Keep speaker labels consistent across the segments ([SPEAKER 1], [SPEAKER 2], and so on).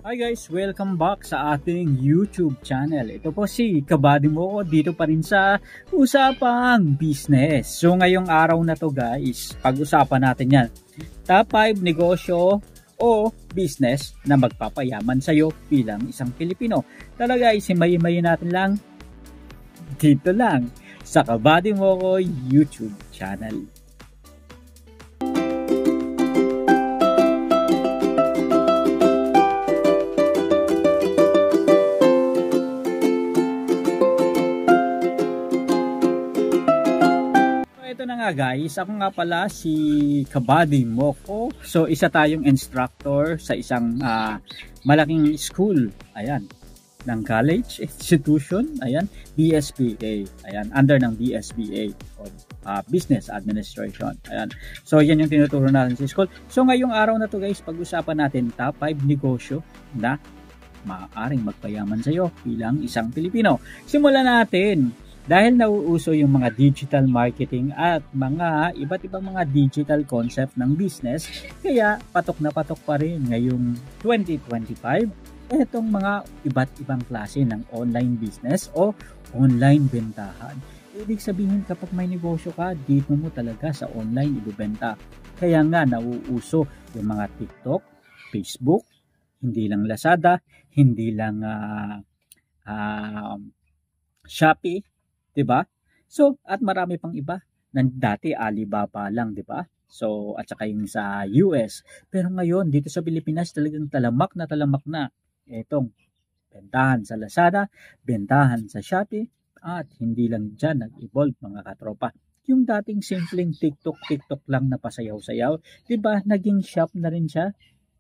[SPEAKER 1] Hi guys, welcome back sa ating YouTube channel. Ito po si Kabady mo dito pa rin sa Usapang Business. So ngayong araw na to guys, pag-usapan natin yan. Top 5 negosyo o business na magpapayaman sa'yo bilang isang Pilipino. Talaga isimay-imay natin lang dito lang sa Kabady mo YouTube channel. Guys, ako nga pala si Kabady Moko. So isa tayong instructor sa isang malaking school, ayan, ng college institution, ayan, BSBA, ayan, under ng BSBA o Business Administration, ayan. So yan yung tinuturo natin sa school. So ngayong araw na to guys, pag-usapan natin top 5 negosyo na maaaring magpayaman sa iyo bilang isang Pilipino. Simulan natin. Dahil nauuso yung mga digital marketing at mga iba't ibang mga digital concept ng business, kaya patok na patok pa rin ngayong 2025 itong mga iba't ibang klase ng online business o online bentahan. Ibig sabihin kapag may negosyo ka, dito mo talaga sa online ibebenta. Kaya nga nauuso yung mga TikTok, Facebook, hindi lang Lazada, hindi lang Shopee, 'di ba? So, at marami pang iba. Dati Alibaba lang, 'di ba? So, at saka yung sa US. Pero ngayon, dito sa Pilipinas talagang talamak na itong bentahan sa Lazada, bentahan sa Shopee, at hindi lang diyan nag-evolve mga katropa. Yung dating simpleng TikTok lang na pasayaw-sayaw, 'di ba? Naging shop na rin siya.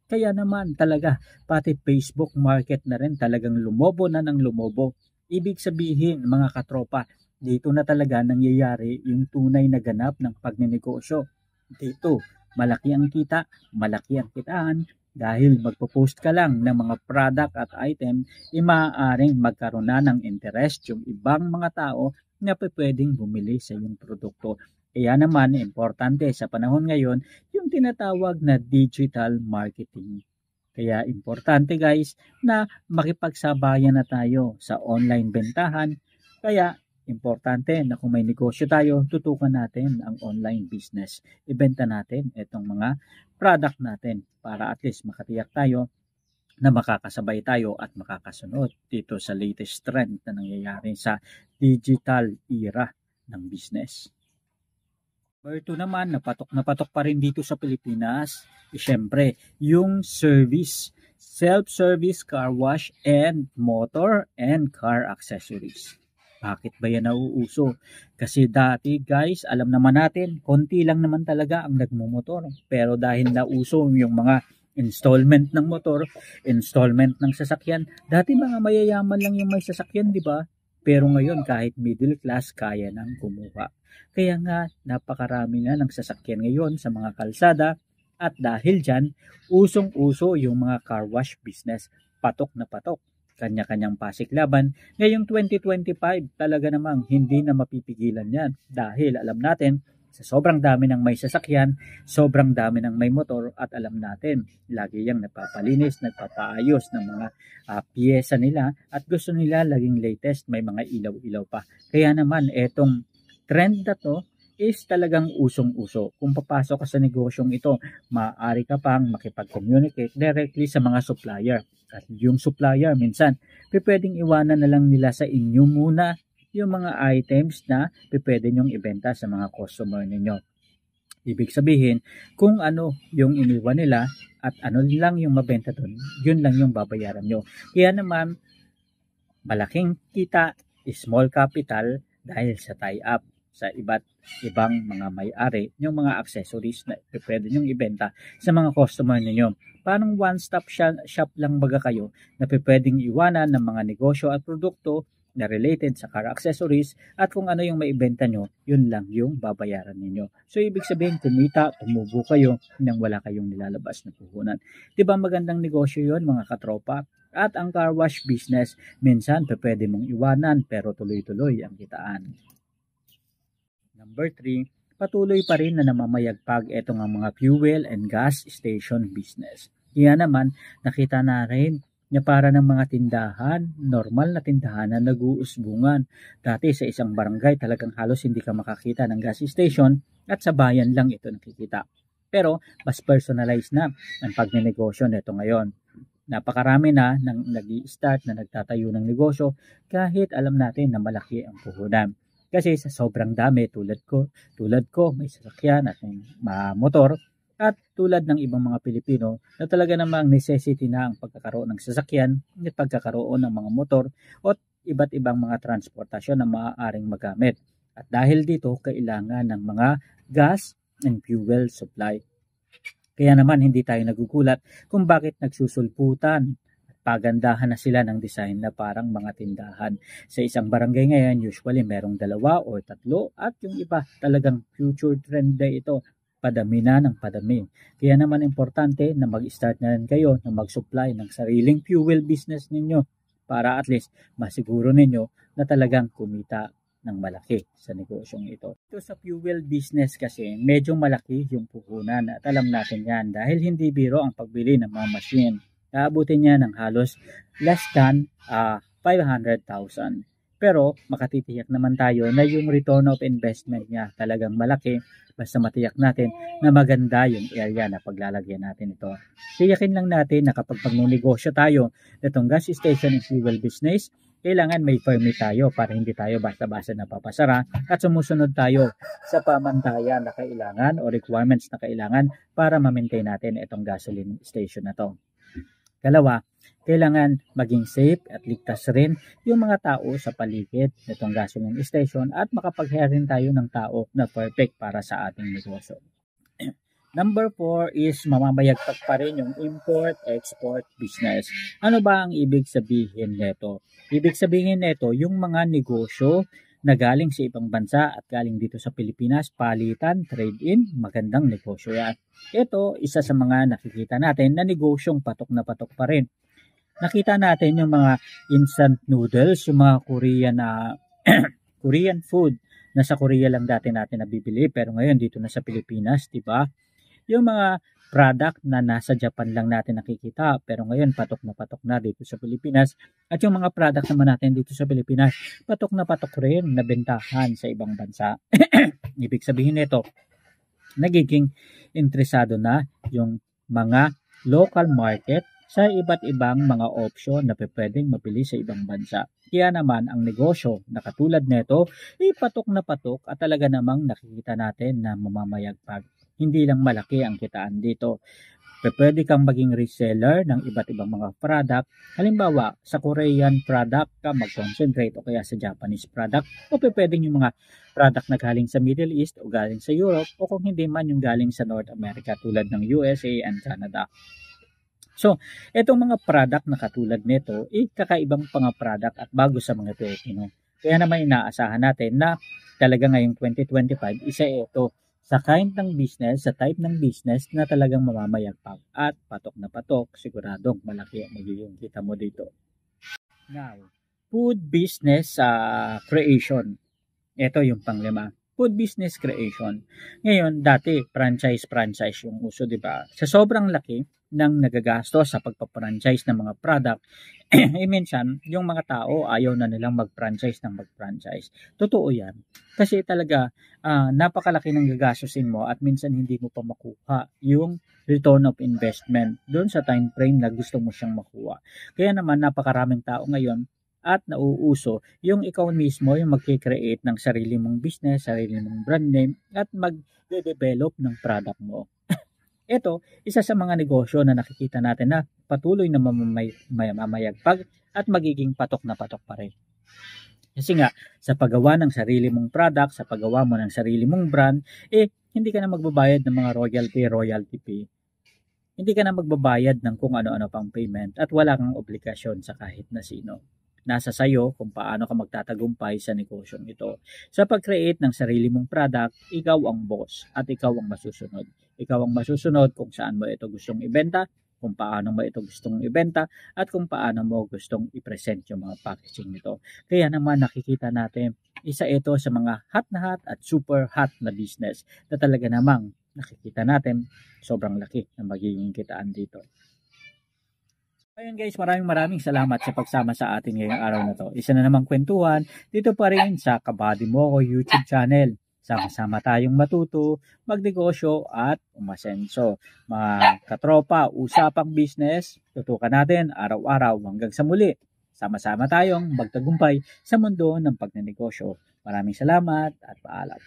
[SPEAKER 1] Kaya naman talaga pati Facebook market na rin talagang lumobo na ng lumobo. Ibig sabihin mga katropa, dito na talaga nangyayari yung tunay na ganap ng pagnenegosyo. Dito, malaki ang kita, malaki ang kitaan, dahil magpo-post ka lang ng mga product at item, maaaring magkaroon na ng interest yung ibang mga tao na pwedeng bumili sa iyong produkto. Kaya naman, importante sa panahon ngayon, yung tinatawag na digital marketing. Kaya importante guys na makipagsabayan na tayo sa online bentahan. Kaya importante na kung may negosyo tayo, tutukan natin ang online business. Ibenta natin itong mga product natin para at least makatiyak tayo na makakasabay tayo at makakasunod dito sa latest trend na nangyayari sa digital era ng business. Number 2 naman, na patok pa rin dito sa Pilipinas, syempre, yung service, self-service car wash and motor and car accessories. Bakit ba yan nauuso? Kasi dati guys, alam naman natin, konti lang naman talaga ang nagmumotor. Pero dahil nauso yung mga installment ng motor, installment ng sasakyan, dati mga mayayaman lang yung may sasakyan, di ba? Pero ngayon kahit middle class kaya nang kumuha. Kaya nga napakarami na ng sasakyan ngayon sa mga kalsada at dahil dyan, usong-uso yung mga car wash business. Patok na patok. Kanya-kanyang pasiklaban. Ngayong 2025 talaga namang hindi na mapipigilan yan dahil alam natin sa sobrang dami ng may sasakyan, sobrang dami ng may motor at alam natin lagi yang nagpapalinis, nagpapaayos ng mga piyesa nila at gusto nila laging latest, may mga ilaw-ilaw pa. Kaya naman etong trend na to is talagang usong-uso. Kung papasok ka sa negosyong ito, maaari ka pang makipag-communicate directly sa mga supplier. At yung supplier, minsan, pwedeng iwanan na lang nila sa inyo muna yung mga items na pwede nyong ibenta sa mga customer ninyo. Ibig sabihin, kung ano yung iniwan nila at ano lang yung mabenta doon, yun lang yung babayaran nyo. Kaya naman, malaking kita, small capital dahil sa tie-up sa iba't ibang mga may-ari yung mga accessories na pwede nyong ibenta sa mga customer ninyo. Parang one-stop shop lang baga kayo na pwedeng iwanan ng mga negosyo at produkto na related sa car accessories at kung ano yung maibenta nyo, yun lang yung babayaran ninyo. So, ibig sabihin, kumita, tumubo kayo nang wala kayong nilalabas na puhunan. Diba magandang negosyo yun mga katropa? At ang car wash business, minsan pwede mong iwanan pero tuloy-tuloy ang kitaan. Number 3, patuloy pa rin na namamayagpag itong ang mga fuel and gas station business. Kaya naman, nakita na rin na para ng mga tindahan, normal na tindahan na nag-uusbungan. Dati sa isang barangay talagang halos hindi ka makakita ng gas station at sa bayan lang ito nakikita. Pero mas personalized na ang pagnenegosyo nito ngayon. Napakarami na nang nag-i-start na nagtatayo ng negosyo kahit alam natin na malaki ang puhunan. Kasi sa sobrang dami tulad ko may sasakyan at may motor at tulad ng ibang mga Pilipino na talaga namang necessity na ang pagkakaroon ng sasakyan at pagkakaroon ng mga motor o iba't ibang mga transportasyon na maaaring magamit. At dahil dito, kailangan ng mga gas and fuel supply. Kaya naman hindi tayo nagugulat kung bakit nagsusulputan at pagandahan na sila ng design na parang mga tindahan. Sa isang barangay ngayon, usually merong 2 o 3 at yung iba talagang future trend na ito. Padami na ng padami. Kaya naman importante na mag-start na rin kayo na mag-supply ng sariling fuel business ninyo para at least masiguro ninyo na talagang kumita ng malaki sa negosyong ito. Ito sa fuel business kasi medyo malaki yung puhunan at alam natin yan dahil hindi biro ang pagbili ng mga machine. Aabutin niya ng halos less than 500,000. Pero makatitiyak naman tayo na yung return of investment niya talagang malaki basta matiyak natin na maganda yung area na paglalagyan natin ito. Tiyakin lang natin na kapag magnegosyo tayo itong gas station and fuel business, kailangan may permit tayo para hindi tayo basta-basta napapasara at sumusunod tayo sa pamantayan na kailangan o requirements na kailangan para ma-maintain natin itong gasoline station na to. Kalawa, kailangan maging safe at ligtas rin yung mga tao sa paligid nitong gasoline station at makapag-hire rin tayo ng tao na perfect para sa ating negosyo. Number 4 is mamamayagpag pa rin yung import-export business. Ano ba ang ibig sabihin nito? Ibig sabihin nito yung mga negosyo na galing sa ibang bansa at galing dito sa Pilipinas, palitan, trade-in, magandang negosyo yan. Ito, isa sa mga nakikita natin na negosyong patok na patok pa rin. Nakita natin yung mga instant noodles, yung mga Korean Korean food na sa Korea lang dati natin nabibili pero ngayon dito na sa Pilipinas, 'di ba? Yung mga product na nasa Japan lang natin nakikita pero ngayon patok na dito sa Pilipinas at yung mga product naman natin dito sa Pilipinas patok na patok rin na bentahan sa ibang bansa. Ibig sabihin nito, nagiging interesado na yung mga local market sa iba't ibang mga option na pwedeng mapili sa ibang bansa. Kaya naman ang negosyo na katulad nito ay patok na patok at talaga namang nakikita natin na mamamayagpag. Hindi lang malaki ang kitaan dito. Pwede kang maging reseller ng iba't ibang mga product. Halimbawa, sa Korean product ka mag-concentrate o kaya sa Japanese product o pwedeng yung mga product na galing sa Middle East o galing sa Europe o kung hindi man yung galing sa North America tulad ng USA and Canada. So, itong mga product na katulad nito, kakaibang mga product at bago sa mga Pilipino. Kaya naman inaasahan natin na talaga ngayong 2025, isa ito sa kind ng business, sa type ng business na talagang mamamayagpag at patok na patok, siguradong malaki ang magiging kita mo dito. Now, food business creation. Ito yung panglima. Food business creation. Ngayon, dati franchise yung uso, di ba? Sa sobrang laki ng nagagastos sa pagpa-franchise ng mga product, minsan, yung mga tao ayaw na nilang mag-franchise. Totoo yan. Kasi talaga, napakalaki ng gagastusin mo at minsan hindi mo pa makuha yung return of investment doon sa time frame na gusto mo siyang makuha. Kaya naman, napakaraming tao ngayon at nauuso yung ikaw mismo yung mag-create ng sarili mong business, sarili mong brand name at mag-develop ng product mo. Ito, isa sa mga negosyo na nakikita natin na patuloy na mamayagpag at magiging patok na patok pa rin. Kasi nga, sa paggawa ng sarili mong product, sa paggawa mo ng sarili mong brand, hindi ka na magbabayad ng mga royalty fee. Hindi ka na magbabayad ng kung ano-ano pang payment at wala kang obligasyon sa kahit na sino. Nasa sayo kung paano ka magtatagumpay sa negosyong ito. Sa pag-create ng sarili mong product, ikaw ang boss at ikaw ang masusunod. Ikaw ang masusunod kung saan mo ito gustong ibenta, kung paano mo ito gustong ibenta, at kung paano mo gustong i-present yung mga packaging nito. Kaya naman nakikita natin, isa ito sa mga hot na hot at super hot na business na talaga namang nakikita natin sobrang laki na magiging kitaan dito. Ayun guys, maraming salamat sa pagsama sa atin ngayong araw na to. Isa na namang kwentuhan dito pa rin sa Kabady Mo ko YouTube channel. Sama-sama tayong matuto, magnegosyo at umasenso. Mga katropa, usapang business, tutukan natin araw-araw hanggang sa muli. Sama-sama tayong magtagumpay sa mundo ng pagnenegosyo. Maraming salamat at paalam.